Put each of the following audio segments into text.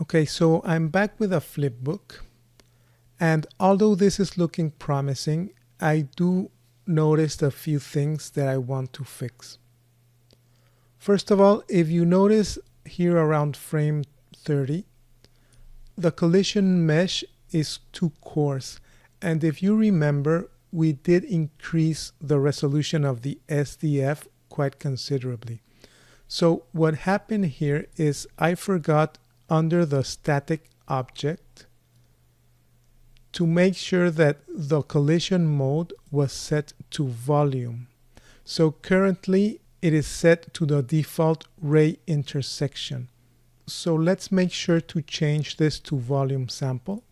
Okay, so I'm back with a flipbook, and although this is looking promising, I do notice a few things that I want to fix. First of all, if you notice here around frame 30, the collision mesh is too coarse, and if you remember, we did increase the resolution of the SDF quite considerably. So what happened here is I forgot under the static object to make sure that the collision mode was set to volume. So currently it is set to the default ray intersection. So let's make sure to change this to volume sample.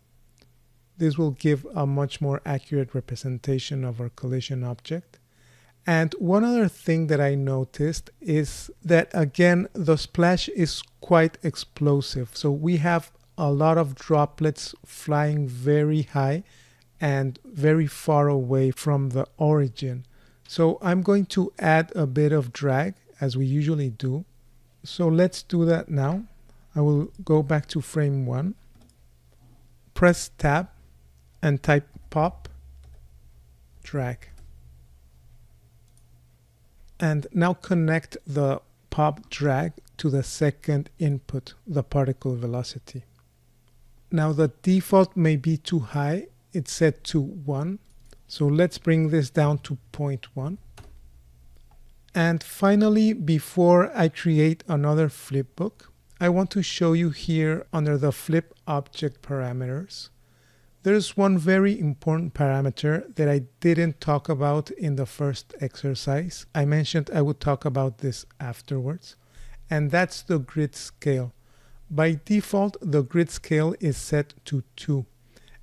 This will give a much more accurate representation of our collision object. And one other thing that I noticed is that again the splash is quite explosive. So we have a lot of droplets flying very high and very far away from the origin. So I'm going to add a bit of drag as we usually do. So let's do that now. I will go back to frame 1, press tab and type pop, drag. And now connect the pop drag to the second input, the particle velocity. Now the default may be too high, it's set to 1. So let's bring this down to 0.1. And finally, before I create another flipbook, I want to show you here under the flip object parameters. There's one very important parameter that I didn't talk about in the first exercise. I mentioned I would talk about this afterwards, and that's the grid scale. By default, the grid scale is set to 2,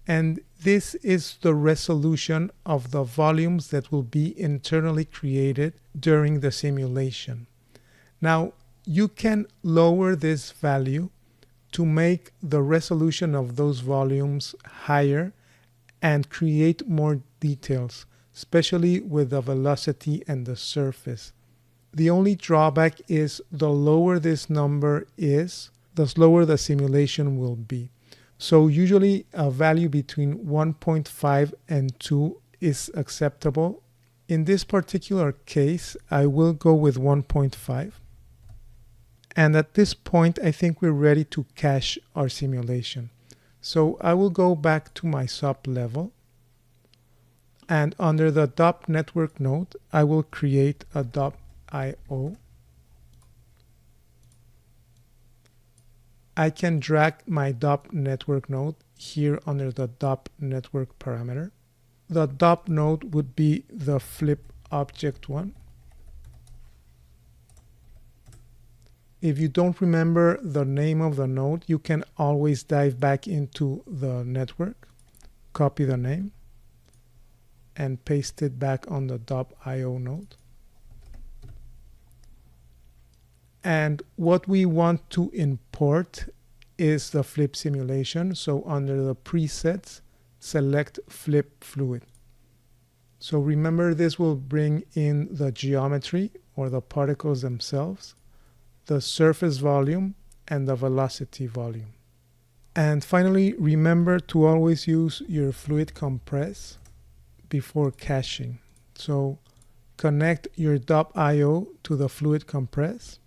and this is the resolution of the volumes that will be internally created during the simulation. Now, you can lower this value to make the resolution of those volumes higher and create more details, especially with the velocity and the surface. The only drawback is the lower this number is, the slower the simulation will be. So usually a value between 1.5 and 2 is acceptable. In this particular case, I will go with 1.5. And at this point, I think we're ready to cache our simulation. So I will go back to my sub level. And under the DOP network node, I will create a DOP.io. I can drag my DOP network node here under the DOP network parameter. The DOP node would be the flip object one. If you don't remember the name of the node, you can always dive back into the network, copy the name, and paste it back on the DOP.io node. And what we want to import is the flip simulation. So under the presets, select flip fluid. So remember, this will bring in the geometry or the particles themselves, the surface volume, and the velocity volume. And finally, remember to always use your fluid compress before caching. So connect your DOP.io to the fluid compress.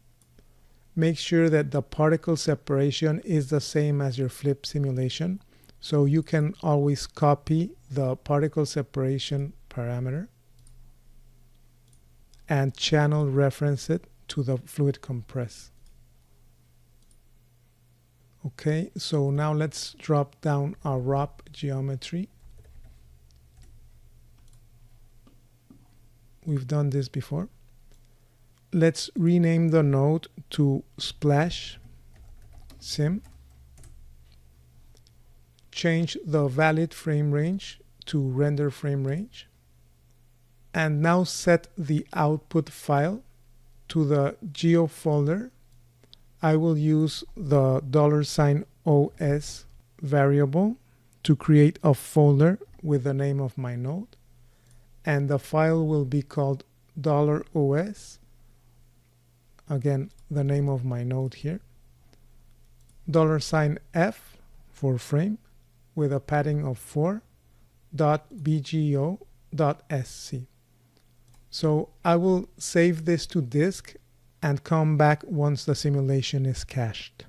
Make sure that the particle separation is the same as your flip simulation. So you can always copy the particle separation parameter and channel reference it to the fluid compress. Okay, so now let's drop down our ROP geometry. We've done this before. Let's rename the node to splash sim. Change the valid frame range to render frame range. And now set the output file to the geo folder. I will use the $OS variable to create a folder with the name of my node, and the file will be called $OS, again the name of my node here, $F for frame with a padding of 4 .bgo.sc. So I will save this to disk and come back once the simulation is cached.